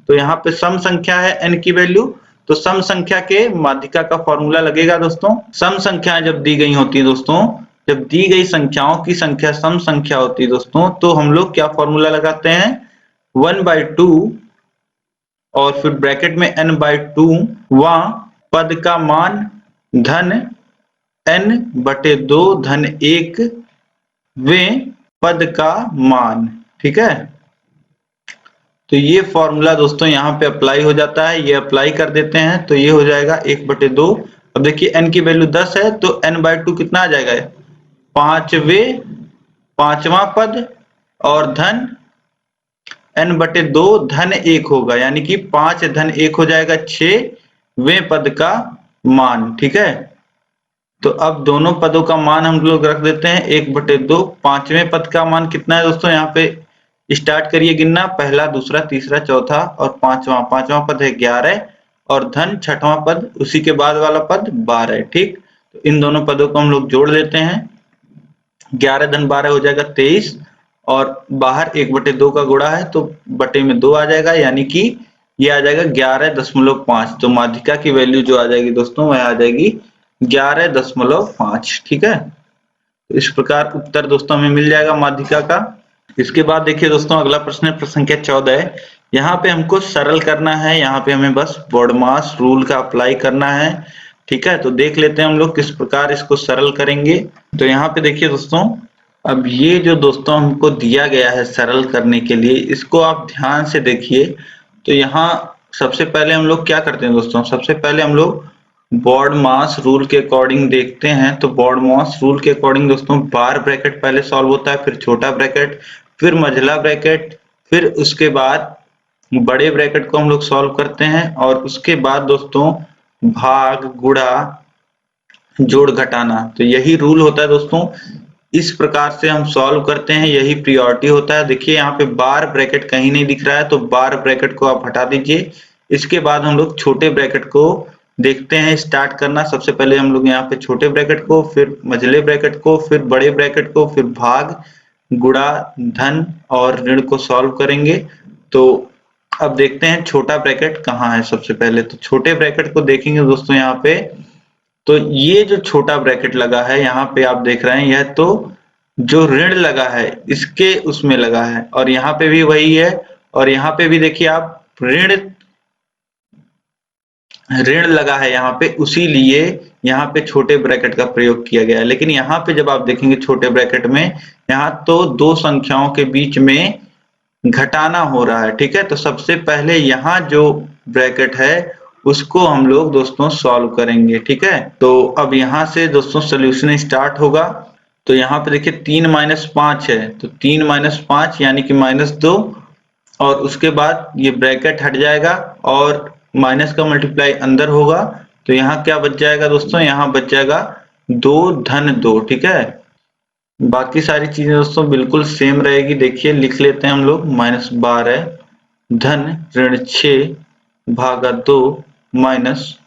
तो यहाँ पे सम संख्या है n की वैल्यू, तो सम संख्या के माध्यिका का फॉर्मूला लगेगा दोस्तों। सम संख्याएं जब दी गई होती है दोस्तों, जब दी गई संख्याओं की संख्या सम संख्या होती है दोस्तों, तो हम लोग क्या फॉर्मूला लगाते हैं 1/2 और फिर ब्रैकेट में n/2 वहां पद का मान धन n/2 धन 1 वे पद का मान। ठीक है। तो ये फॉर्मूला दोस्तों यहाँ पे अप्लाई हो जाता है, ये अप्लाई कर देते हैं तो ये हो जाएगा 1/2। अब देखिए n की वैल्यू 10 है तो n/2 कितना आ जाएगा, पांचवा पद और धन n/2 धन 1 होगा, यानी कि 5 धन 1 हो जाएगा 6वें पद का मान। ठीक है, तो अब दोनों पदों का मान हम लोग रख देते हैं 1/2। 5वें पद का मान कितना है दोस्तों, यहाँ पे स्टार्ट करिए गिनना, पहला, दूसरा, तीसरा, चौथा और पांचवा पद है 11 और धन 6वां पद, उसी के बाद वाला पद 12। ठीक, तो इन दोनों पदों को हम लोग जोड़ देते हैं, 11 धन 12 हो जाएगा 23 और बाहर 1/2 का गुणा है तो बटे में 2 आ जाएगा, यानी कि ये आ जाएगा 11.5। तो माध्यिका की वैल्यू जो आ जाएगी दोस्तों वह आ जाएगी 11.5। ठीक है, तो इस प्रकार उत्तर दोस्तों हमें मिल जाएगा माध्यिका का। इसके बाद देखिए दोस्तों अगला प्रश्न है, प्रश्न संख्या 14 है। यहाँ पे हमको सरल करना है, यहाँ पे हमें बस बॉडमास रूल का अप्लाई करना है। ठीक है, तो देख लेते हैं हम लोग किस प्रकार इसको सरल करेंगे। तो यहाँ पे देखिए दोस्तों, अब ये जो दोस्तों हमको दिया गया है सरल करने के लिए, इसको आप ध्यान से देखिए। तो यहाँ सबसे पहले हम लोग क्या करते हैं दोस्तों, सबसे पहले हम लोग बॉडमास रूल के अकॉर्डिंग देखते हैं। तो बॉडमास रूल के अकॉर्डिंग दोस्तों बार ब्रैकेट पहले सॉल्व होता है, फिर छोटा ब्रैकेट, फिर मझला ब्रैकेट, फिर उसके बाद बड़े ब्रैकेट को हम लोग सॉल्व करते हैं और उसके बाद दोस्तों भाग, गुणा, जोड़, घटाना। तो यही रूल होता है दोस्तों, इस प्रकार से हम सॉल्व करते हैं, यही प्रियोरिटी होता है। देखिए यहाँ पे बार ब्रैकेट कहीं नहीं दिख रहा है तो बार ब्रैकेट को आप हटा दीजिए। इसके बाद हम लोग छोटे ब्रैकेट को देखते हैं स्टार्ट करना। सबसे पहले हम लोग यहाँ पे छोटे ब्रैकेट को, फिर मझले ब्रैकेट को, फिर बड़े ब्रैकेट को, फिर भाग, गुणा, धन और ऋण को सॉल्व करेंगे। तो अब देखते हैं छोटा ब्रैकेट कहाँ है। सबसे पहले तो छोटे ब्रैकेट को देखेंगे दोस्तों यहाँ पे, तो ये जो छोटा ब्रैकेट लगा है यहाँ पे आप देख रहे हैं, यह तो जो ऋण लगा है इसके उसमें लगा है और यहाँ पे भी वही है और यहाँ पे भी देखिए आप ऋण लगा है यहाँ पे, उसी लिए यहाँ पे छोटे ब्रैकेट का प्रयोग किया गया है। लेकिन यहाँ पे जब आप देखेंगे छोटे ब्रैकेट में, यहाँ तो दो संख्याओं के बीच में घटाना हो रहा है। ठीक है, तो सबसे पहले यहाँ जो ब्रैकेट है उसको हम लोग दोस्तों सॉल्व करेंगे। ठीक है, तो अब यहाँ से दोस्तों सोल्यूशन स्टार्ट होगा। तो यहाँ पे देखिए 3 - 5 है, तो 3 - 5 यानी कि -2 और उसके बाद ये ब्रैकेट हट जाएगा और माइनस का मल्टीप्लाई अंदर होगा। तो यहाँ क्या बच जाएगा दोस्तों, यहाँ बच जाएगा 2 धन 2। ठीक है, बाकी सारी चीजें दोस्तों बिल्कुल सेम रहेगी। देखिए लिख लेते हैं हम लोग, -12 धन ऋण 6 भागा 2 माइनस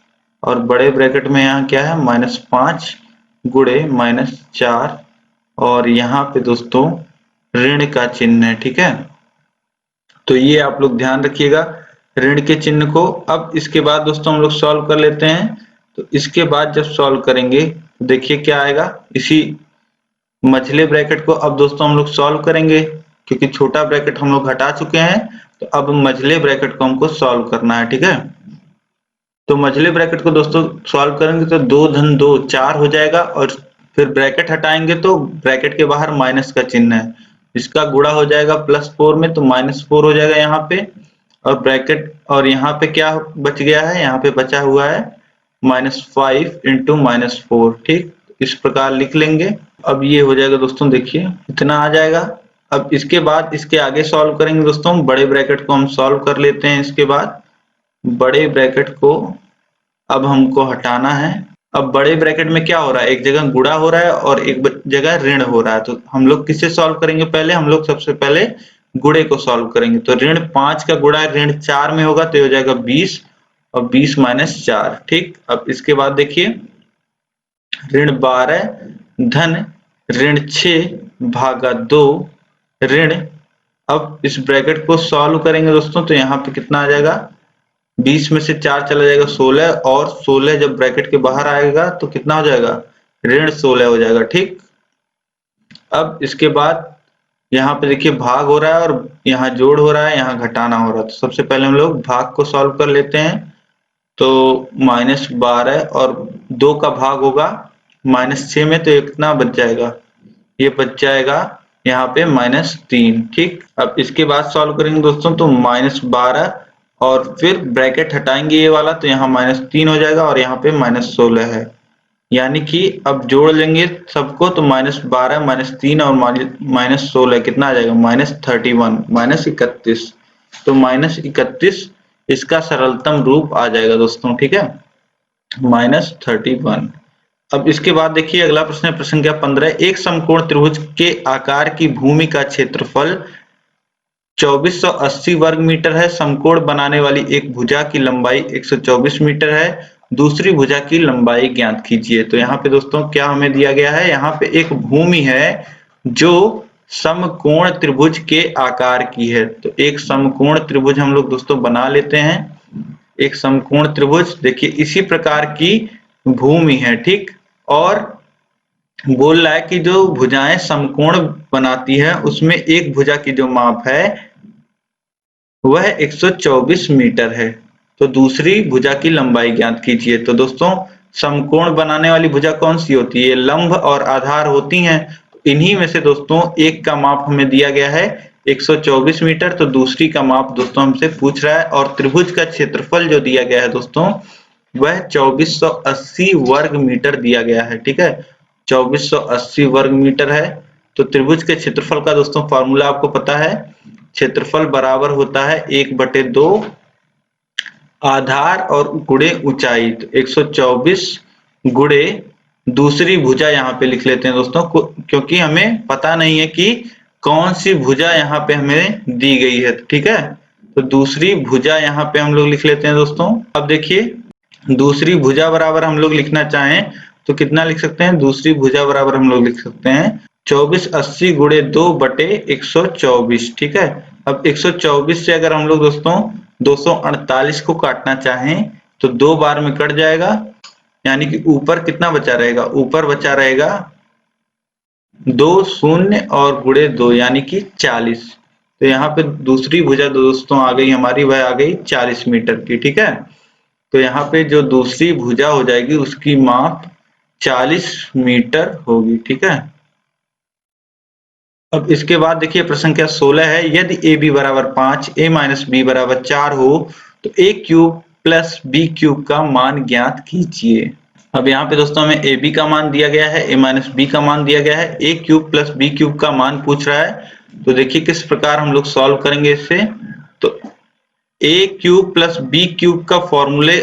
और बड़े ब्रैकेट में यहाँ क्या है -5 गुणे -4 और यहाँ पे दोस्तों ऋण का चिन्ह है। ठीक है, तो ये आप लोग ध्यान रखिएगा ऋण के चिन्ह को। अब इसके बाद दोस्तों हम लोग सॉल्व कर लेते हैं। तो इसके बाद जब सॉल्व करेंगे तो देखिए क्या आएगा, इसी मझले ब्रैकेट को अब दोस्तों हम लोग सॉल्व करेंगे, क्योंकि छोटा ब्रैकेट हम लोग हटा चुके हैं। तो अब मझले ब्रैकेट को हमको सॉल्व करना है। ठीक है, तो मझले ब्रैकेट को दोस्तों सॉल्व करेंगे तो 2 धन 2 4 हो जाएगा और फिर ब्रैकेट हटाएंगे तो ब्रैकेट के बाहर माइनस का चिन्ह है, इसका गुणा हो जाएगा +4 में, तो -4 हो जाएगा यहाँ पे और ब्रैकेट और यहाँ पे क्या बच गया है, यहाँ पे बचा हुआ है -5 × -4। ठीक, इस प्रकार लिख लेंगे। अब ये हो जाएगा दोस्तों, देखिए इतना आ जाएगा। अब इसके बाद इसके आगे सॉल्व करेंगे दोस्तों, बड़े ब्रैकेट को हम सॉल्व कर लेते हैं। इसके बाद बड़े ब्रैकेट को अब हमको हटाना है। अब बड़े ब्रैकेट में क्या हो रहा है, एक जगह गुणा हो रहा है और एक जगह ऋण हो रहा है। तो हम लोग किससे सॉल्व करेंगे, पहले हम लोग सबसे पहले गुणे को सॉल्व करेंगे। तो ऋण 5 का गुणा ऋण 4 में होगा तो ये हो जाएगा 20 और 20 - 4। ठीक, अब इसके बाद देखिए ऋण 12 धन ऋण 6 भागा 2 ऋण, अब इस ब्रैकेट को सॉल्व करेंगे दोस्तों तो यहाँ पे कितना आ जाएगा, 20 में से 4 चला जाएगा 16 और 16 जब ब्रैकेट के बाहर आएगा तो कितना हो जाएगा, ऋण 16 हो जाएगा। ठीक, अब इसके बाद यहाँ पे देखिए भाग हो रहा है और यहाँ जोड़ हो रहा है, यहाँ घटाना हो रहा है। तो सबसे पहले हम लोग भाग को सॉल्व कर लेते हैं। तो -12 और 2 का भाग होगा -6 में, तो ये कितना बच जाएगा, ये बच जाएगा यहाँ पे -3। ठीक, अब इसके बाद सॉल्व करेंगे दोस्तों तो -12 और फिर ब्रैकेट हटाएंगे ये वाला तो यहाँ -3 हो जाएगा और यहाँ पे -16 है। यानी कि अब जोड़ लेंगे सबको तो -12 -3 और -16 कितना आ जाएगा -31 -31। तो -31 इसका सरलतम रूप आ जाएगा दोस्तों। ठीक है, -31। अब इसके बाद देखिए अगला प्रश्न है, प्रश्न क्या 15। एक समकोण त्रिभुज के आकार की भूमि का क्षेत्रफल 2480 वर्ग मीटर है। समकोण बनाने वाली एक भुजा की लंबाई 124 मीटर है। दूसरी भुजा की लंबाई ज्ञात कीजिए। तो यहाँ पे दोस्तों क्या हमें दिया गया है, यहाँ पे एक भूमि है जो समकोण त्रिभुज के आकार की है। तो एक समकोण त्रिभुज हम लोग दोस्तों बना लेते हैं। एक समकोण त्रिभुज देखिए इसी प्रकार की भूमि है। ठीक, और बोल रहा है कि जो भुजाएं समकोण बनाती है उसमें एक भुजा की जो माप है वह 124 मीटर है। तो दूसरी भुजा की लंबाई ज्ञात कीजिए। तो दोस्तों समकोण बनाने वाली भुजा कौन सी होती है, लंब और आधार होती हैं। इन्हीं में से दोस्तों एक का माप हमें दिया गया है 124 मीटर, तो दूसरी का माप दोस्तों हमसे पूछ रहा है। और त्रिभुज का क्षेत्रफल जो दिया गया है दोस्तों वह 2480 वर्ग मीटर दिया गया है। ठीक है, 2480 वर्ग मीटर है। तो त्रिभुज के क्षेत्रफल का दोस्तों फॉर्मूला आपको पता है, क्षेत्रफल बराबर होता है 1/2 आधार और गुणे ऊंचाई। तो 124 गुणे दूसरी भुजा यहाँ पे लिख लेते हैं दोस्तों क्योंकि हमें पता नहीं है कि कौन सी भुजा यहाँ पे हमें दी गई है। ठीक है, तो दूसरी भुजा यहाँ पे हम लोग लिख लेते हैं दोस्तों। अब देखिए दूसरी भुजा बराबर हम लोग लिखना चाहें तो कितना लिख सकते हैं, दूसरी भुजा बराबर हम लोग लिख सकते हैं 2480 गुणे 2/124। ठीक है, अब 124 से अगर हम लोग दोस्तों 248 को काटना चाहें तो 2 बार में कट जाएगा, यानी कि ऊपर कितना बचा रहेगा, ऊपर बचा रहेगा 2 शून्य और गुणे 2 यानी कि 40। तो यहाँ पे दूसरी भुजा दोस्तों आ गई हमारी, वह आ गई 40 मीटर की। ठीक है, तो यहाँ पे जो दूसरी भुजा हो जाएगी उसकी माप 40 मीटर होगी। ठीक है, अब इसके बाद देखिए प्रश्न संख्या 16 है, यदि AB बराबर 5 A माइनस B बराबर 4 हो तो A cube plus B cube का मान ज्ञात कीजिए। अब यहाँ पे दोस्तों हमें AB का मान दिया गया है, A माइनस B का मान दिया गया है, A cube plus B cube का मान पूछ रहा है। तो देखिए किस प्रकार हम लोग सॉल्व करेंगे इससे। तो A cube plus B cube का फॉर्मूले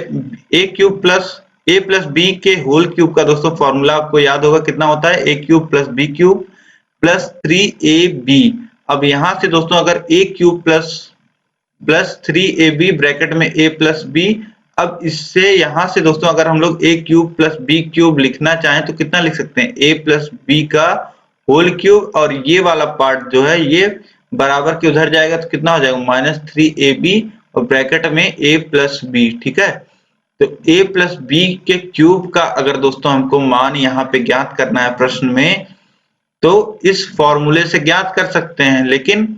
A cube plus A plus B के होल क्यूब का दोस्तों फॉर्मूला आपको याद होगा कितना होता है, A cube plus B cube plus 3AB। अब यहां से दोस्तों अगर A cube plus 3AB bracket में A प्लस B, अब इससे यहां से दोस्तों अगर हम लोग A cube plus B cube लिखना चाहें तो कितना लिख सकते हैं, A प्लस B का होल क्यूब और ये वाला पार्ट जो है ये बराबर के उधर जाएगा तो कितना हो जाएगा -3AB और ब्रैकेट में A प्लस B। ठीक है, तो A प्लस B के क्यूब का अगर दोस्तों हमको मान यहाँ पे ज्ञात करना है प्रश्न में तो इस फॉर्मूले से ज्ञात कर सकते हैं। लेकिन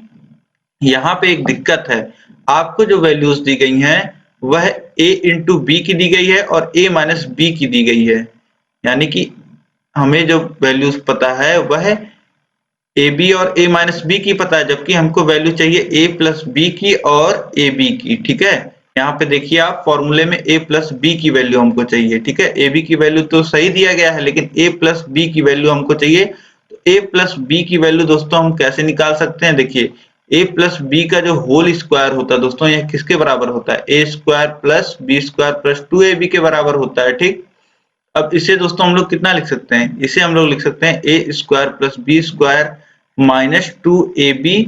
यहाँ पे एक दिक्कत है, आपको जो वैल्यूज दी गई हैं वह A इंटू B की दी गई है और A माइनस B की दी गई है। यानी कि हमें जो वैल्यूज पता है वह AB और A माइनस B की पता है, जबकि हमको वैल्यू चाहिए A प्लस B की और AB की। ठीक है, यहाँ पे देखिए आप फॉर्मूले में A प्लस B की वैल्यू हमको चाहिए। ठीक है, AB की वैल्यू तो सही दिया गया है लेकिन A प्लस B की वैल्यू हमको चाहिए। A प्लस B की वैल्यू दोस्तों हम कैसे निकाल सकते हैं, देखिए A प्लस B का जो होल स्क्वायर होता है दोस्तों यह किसके बराबर होता है, A square plus B square plus 2AB के बराबर होता है। ठीक, अब इसे दोस्तों हम लोग कितना लिख सकते हैं, इसे हम लोग लिख सकते हैं A square plus B square minus 2AB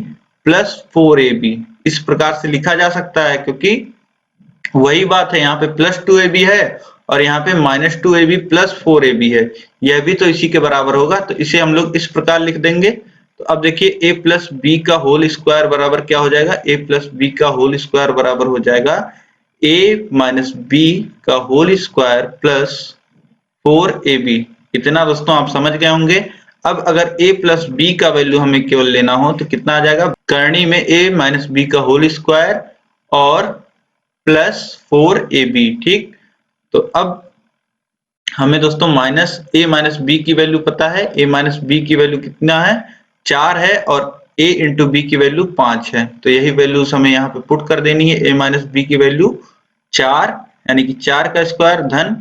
plus 4AB। इस प्रकार से लिखा जा सकता है क्योंकि वही बात है, यहाँ पे प्लस 2AB है और यहाँ पे -2AB प्लस 4AB है, यह भी तो इसी के बराबर होगा। तो इसे हम लोग इस प्रकार लिख देंगे। तो अब देखिए A प्लस B का होल स्क्वायर बराबर क्या हो जाएगा, A प्लस B का होल स्क्वायर बराबर हो जाएगा A माइनस B का होल स्क्वायर प्लस 4AB। इतना दोस्तों आप समझ गए होंगे। अब अगर A प्लस B का वैल्यू हमें केवल लेना हो तो कितना आ जाएगा, करनी में A माइनस B का होल स्क्वायर और प्लस 4AB। ठीक, तो अब हमें दोस्तों A माइनस B की वैल्यू पता है, A माइनस B की वैल्यू कितना है 4 है और a इंटू बी की वैल्यू 5 है, तो यही वैल्यूज हमें यहाँ पे पुट कर देनी है। a माइनस बी की वैल्यू 4 यानी कि 4 का स्क्वायर धन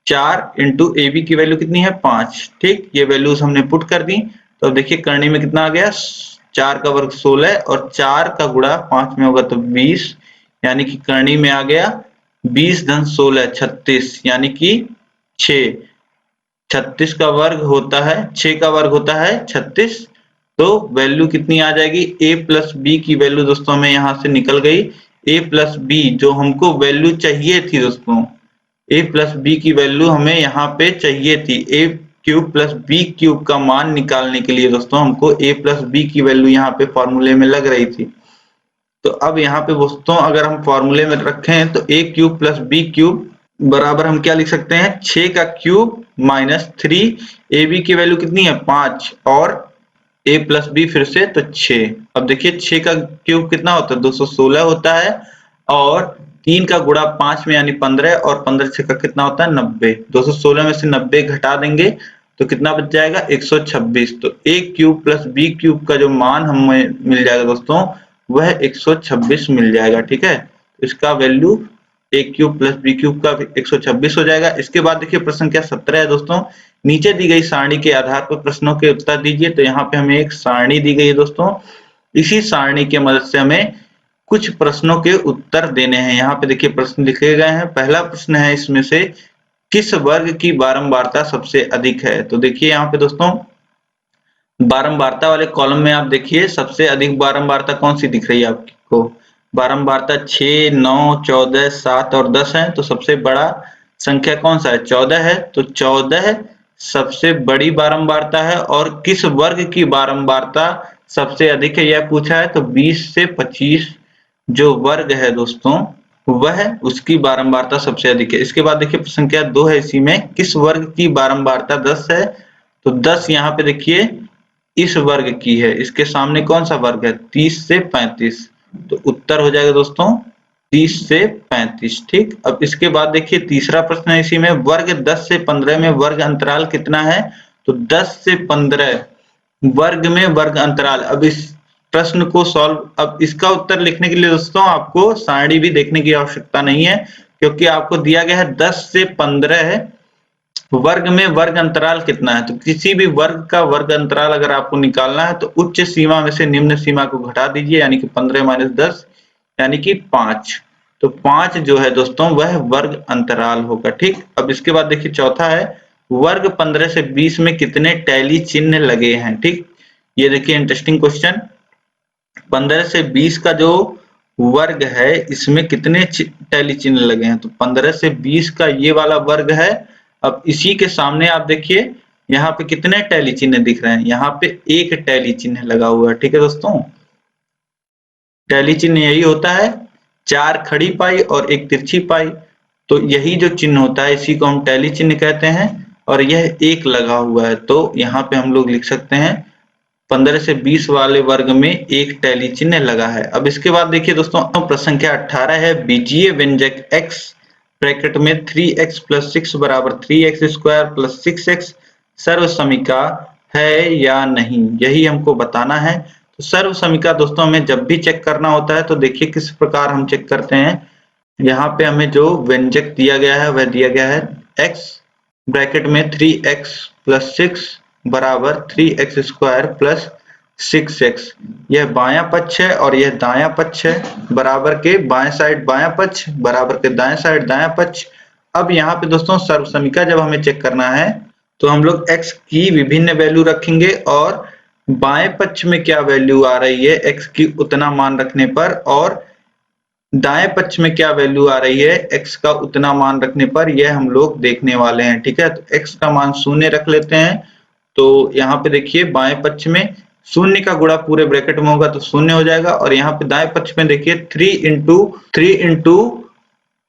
4 इंटू ए बी की वैल्यू कितनी है 5। ठीक, ये वैल्यूज हमने पुट कर दी। तो अब देखिए करनी में कितना आ गया, 4 का वर्ग 16 और 4 का गुणा 5 में होगा तो 20, यानी कि करनी में आ गया 20 धन 16 36, यानी कि 6। 36 का वर्ग होता है, 6 का वर्ग होता है 36। तो वैल्यू कितनी आ जाएगी, a प्लस बी की वैल्यू दोस्तों हमें यहाँ से निकल गई। a प्लस बी जो हमको वैल्यू चाहिए थी दोस्तों, a प्लस बी की वैल्यू हमें यहाँ पे चाहिए थी। a cube plus B cube का मान निकालने के लिए दोस्तों हमको a प्लस बी की वैल्यू यहाँ पे फॉर्मूले में लग रही थी। तो अब यहाँ पे दोस्तों अगर हम फॉर्मूले में रखें तो a cube plus B cube बराबर हम क्या लिख सकते हैं, 6 का क्यूब माइनस 3, ए बी की वैल्यू कितनी है 5 और a प्लस बी फिर से तो 6। अब देखिए 6 का क्यूब कितना होता है 216 होता है और 3 का गुणा 5 में यानी 15 और 15 6 का कितना होता है 90। 216 में से 90 घटा देंगे तो कितना बच जाएगा 126। तो a cube plus B cube का जो मान हमें मिल जाएगा दोस्तों वह 126 मिल जाएगा। ठीक है, इसका value a cube plus B cube का 126 हो जाएगा। इसके बाद देखिए प्रश्न संख्या 17 है दोस्तों, नीचे दी गई सारणी के आधार पर प्रश्नों के उत्तर दीजिए। तो यहाँ पे हमें एक सारणी दी गई है दोस्तों, इसी सारणी की मदद से हमें कुछ प्रश्नों के उत्तर देने हैं। यहाँ पे देखिए प्रश्न लिखे गए हैं। पहला प्रश्न है इसमें से किस वर्ग की बारंबारता सबसे अधिक है। तो देखिए यहाँ पे दोस्तों बारंबारता वाले कॉलम में आप देखिए सबसे अधिक बारंबारता कौन सी दिख रही है आपको, बारंबारता 6, 9, 14, 7 और 10 है। तो सबसे बड़ा संख्या कौन सा है 14 है, तो 14 सबसे बड़ी बारंबारता है। और किस वर्ग की बारंबारता सबसे अधिक है यह पूछा है, तो 20 से 25 जो वर्ग है दोस्तों वह उसकी बारंबारता सबसे अधिक है। इसके बाद देखिए संख्या 2 है, इसी में किस वर्ग की बारंबारता 10 है। तो 10 यहाँ पे देखिए इस वर्ग की है, इसके सामने कौन सा वर्ग है 30 से 35, तो उत्तर हो जाएगा दोस्तों 30 से 35। ठीक, अब इसके बाद देखिए तीसरा प्रश्न है इसी में, वर्ग 10 से 15 में वर्ग अंतराल कितना है। तो 10 से 15 वर्ग में वर्ग अंतराल। अब इस प्रश्न को सॉल्व, अब इसका उत्तर लिखने के लिए दोस्तों आपको सारणी भी देखने की आवश्यकता नहीं है, क्योंकि आपको दिया गया है 10 से 15 वर्ग में वर्ग अंतराल कितना है। तो किसी भी वर्ग का वर्ग अंतराल अगर आपको निकालना है तो उच्च सीमा में से निम्न सीमा को घटा दीजिए, यानी कि 15 माइनस 10 यानी कि 5। तो 5 जो है दोस्तों वह वर्ग अंतराल होगा। ठीक, अब इसके बाद देखिए चौथा है, वर्ग 15 से 20 में कितने टैली चिन्ह लगे हैं। ठीक, ये देखिए इंटरेस्टिंग क्वेश्चन, 15 से 20 का जो वर्ग है इसमें कितने टैली चिन्ह लगे हैं। तो 15 से 20 का ये वाला वर्ग है। अब इसी के सामने आप देखिए यहाँ पे कितने टैली चिन्ह दिख रहे हैं, यहाँ पे एक टैली चिन्ह लगा हुआ है। ठीक है दोस्तों, टैली चिन्ह यही होता है 4 खड़ी पाई और 1 तिरछी पाई, तो यही जो चिन्ह होता है इसी को हम टैली चिन्ह कहते हैं। और यह एक लगा हुआ है, तो यहाँ पे हम लोग लिख सकते हैं 15 से 20 वाले वर्ग में एक टैली चिन्ह लगा है। अब इसके बाद देखिए दोस्तों प्रश्न संख्या 18 है, बीजीय व्यंजक x ब्रैकेट में 3x प्लस 6 बराबर 3x स्क्वायर प्लस 6x सर्वसमीका है या नहीं, यही हमको बताना है। तो सर्वसमीका दोस्तों हमें जब भी चेक करना होता है तो देखिए किस प्रकार हम चेक करते हैं। यहाँ पे हमें जो व्यंजक दिया गया है वह दिया गया है x ब्रैकेट में 3x प्लस 6 बराबर 3x स्क्वायर प्लस 6x, यह बायां पक्ष है और यह दायां पक्ष है, बराबर के बाएं साइड बायां पक्ष बराबर के दाएं साइड दायां पक्ष। अब यहाँ पे दोस्तों सर्वसमीका जब हमें चेक करना है तो हम लोग x की विभिन्न वैल्यू रखेंगे और बाएं पक्ष में क्या वैल्यू आ रही है x की उतना मान रखने पर, और दाएं पक्ष में क्या वैल्यू आ रही है x का उतना मान रखने पर, यह हम लोग देखने वाले हैं। ठीक है, तो x का मान 0 रख लेते हैं। तो यहाँ पे देखिए बाएं पक्ष में 0 का गुणा पूरे ब्रैकेट में होगा तो 0 हो जाएगा, और यहाँ पे दाएं पक्ष में देखिए 3 इंटू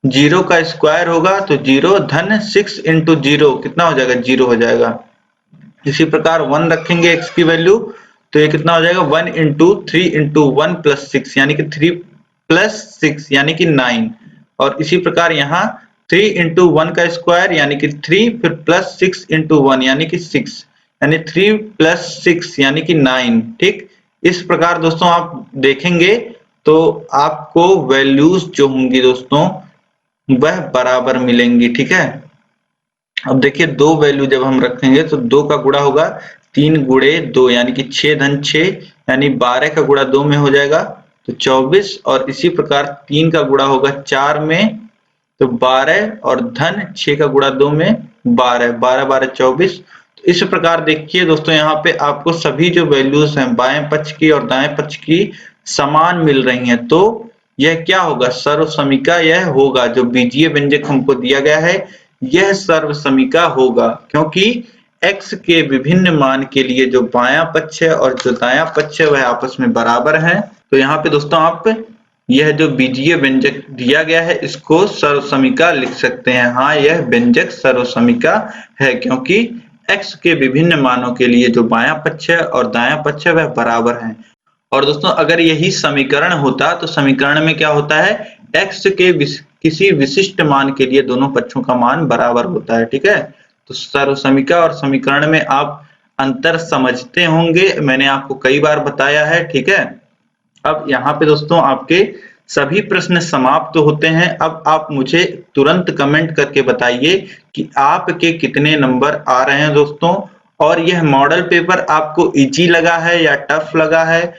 0 का स्क्वायर होगा तो 0 धन 6 इंटू 0 कितना हो जाएगा 0 हो जाएगा। इसी प्रकार 1 रखेंगे x की वैल्यू तो ये कितना हो जाएगा 1 इंटू 3 इंटू 1 प्लस 6 यानी कि 3 प्लस 6 यानी कि 9। और इसी प्रकार यहाँ 3 इंटू 1 का स्क्वायर यानी कि 3 फिर प्लस 6 इंटू 1 यानी कि 6 यानी 3 + 6 यानी कि 9। ठीक, इस प्रकार दोस्तों आप देखेंगे तो आपको वैल्यूज जो होंगी दोस्तों वह बराबर मिलेंगी। ठीक है, अब देखिए 2 वैल्यू जब हम रखेंगे तो 2 का गुणा होगा 3 × 2 यानी कि 6 × 6 यानी 12 का गुणा 2 में हो जाएगा तो 24, और इसी प्रकार 3 का गुणा होगा 4 में तो 12 और धन 6 का गुणा 2 में 12, 12 12 24। तो इस प्रकार देखिए दोस्तों यहाँ पे आपको सभी जो वैल्यूज हैं बाएं पक्ष की और दाएं पक्ष की समान मिल रही हैं। तो यह क्या होगा, सर्वसमीका यह होगा। जो बीजीय व्यंजक हमको दिया गया है यह सर्वसमीका होगा, क्योंकि x के विभिन्न मान के लिए जो बायां पक्ष है और जो दायां पक्ष है वह आपस में बराबर है। तो यहाँ पे दोस्तों आप यह जो बीजीय व्यंजक दिया गया है इसको सर्वसमीका लिख सकते हैं। हाँ, यह व्यंजक सर्वसमीका है क्योंकि x के विभिन्न मानों के लिए जो बायां पक्ष है और दायां पक्ष है वह बराबर है। और दोस्तों अगर यही समीकरण होता तो समीकरण में क्या होता है, x के किसी विशिष्ट मान के लिए दोनों पक्षों का मान बराबर होता है। ठीक है, तो सर्वसमीका और समीकरण में आप अंतर समझते होंगे, मैंने आपको कई बार बताया है। ठीक है, अब यहाँ पे दोस्तों आपके सभी प्रश्न समाप्त होते हैं। अब आप मुझे तुरंत कमेंट करके बताइए कि आपके कितने नंबर आ रहे हैं दोस्तों, और यह मॉडल पेपर आपको इजी लगा है या टफ लगा है।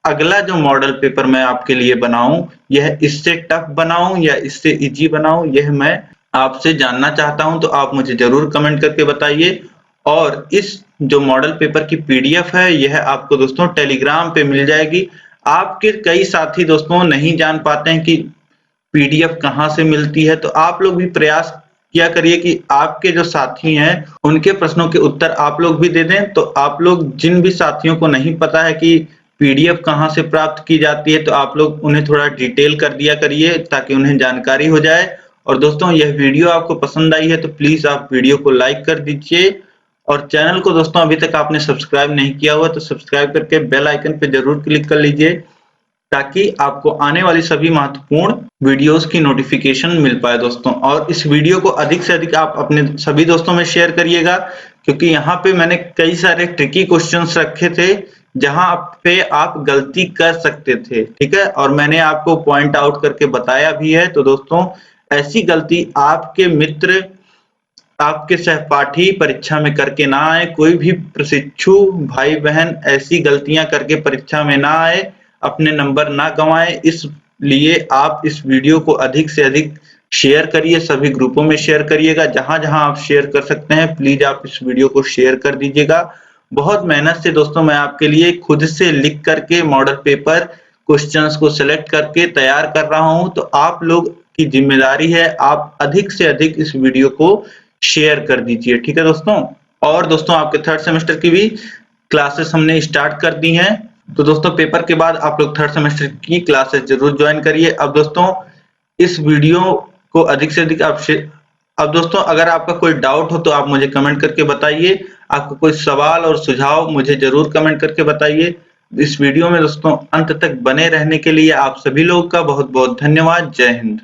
अगला जो मॉडल पेपर मैं आपके लिए बनाऊं यह इससे टफ बनाऊं या इससे इजी बनाऊं, यह मैं आपसे जानना चाहता हूं। तो आप मुझे जरूर कमेंट करके बताइए। और इस जो मॉडल पेपर की पीडीएफ है यह आपको दोस्तों टेलीग्राम पे मिल जाएगी। आपके कई साथी दोस्तों नहीं जान पाते हैं कि पीडीएफ कहाँ से मिलती है, तो आप लोग भी प्रयास किया करिए कि आपके जो साथी हैं उनके प्रश्नों के उत्तर आप लोग भी दे दें। तो आप लोग जिन भी साथियों को नहीं पता है कि पीडीएफ कहाँ से प्राप्त की जाती है तो आप लोग उन्हें थोड़ा डिटेल कर दिया करिए ताकि उन्हें जानकारी हो जाए। और दोस्तों यह वीडियो आपको पसंद आई है तो प्लीज आप वीडियो को लाइक कर दीजिए, और चैनल को दोस्तों अभी तक आपने सब्सक्राइब नहीं किया हुआ तो सब्सक्राइब करके बेल आइकन पे जरूर क्लिक कर लीजिए ताकि आपको आने वाली सभी महत्वपूर्ण वीडियोस की नोटिफिकेशन मिल पाए दोस्तों। और इस वीडियो को अधिक से अधिक आप अपने सभी दोस्तों में शेयर करिएगा, क्योंकि यहाँ पे मैंने कई सारे ट्रिकी क्वेश्चंस रखे थे जहां पे आप गलती कर सकते थे। ठीक है, और मैंने आपको पॉइंट आउट करके बताया भी है। तो दोस्तों ऐसी गलती आपके मित्र, आपके सहपाठी परीक्षा में करके ना आए। कोई भी प्रशिक्षु भाई बहन ऐसी गलतियां करके परीक्षा में ना आए, अपने नंबर ना गंवाएं। इसलिए आप इस वीडियो को अधिक से अधिक शेयर करिए, सभी ग्रुपों में शेयर करिएगा। जहां जहां आप शेयर कर सकते हैं प्लीज आप इस वीडियो को शेयर कर दीजिएगा। बहुत मेहनत से दोस्तों मैं आपके लिए खुद से लिख करके मॉडल पेपर क्वेश्चंस को सिलेक्ट करके तैयार कर रहा हूं। तो आप लोग की जिम्मेदारी है आप अधिक से अधिक इस वीडियो को शेयर कर दीजिए। ठीक है दोस्तों, और दोस्तों आपके 3rd सेमेस्टर की भी क्लासेस हमने स्टार्ट कर दी हैं। तो दोस्तों पेपर के बाद आप लोग 3rd सेमेस्टर की क्लासेस जरूर ज्वाइन करिए। अब दोस्तों इस वीडियो को अधिक से अधिक अब दोस्तों अगर आपका कोई डाउट हो तो आप मुझे कमेंट करके बताइए। आपको कोई सवाल और सुझाव मुझे जरूर कमेंट करके बताइए। इस वीडियो में दोस्तों अंत तक बने रहने के लिए आप सभी लोगों का बहुत बहुत धन्यवाद। जय हिंद।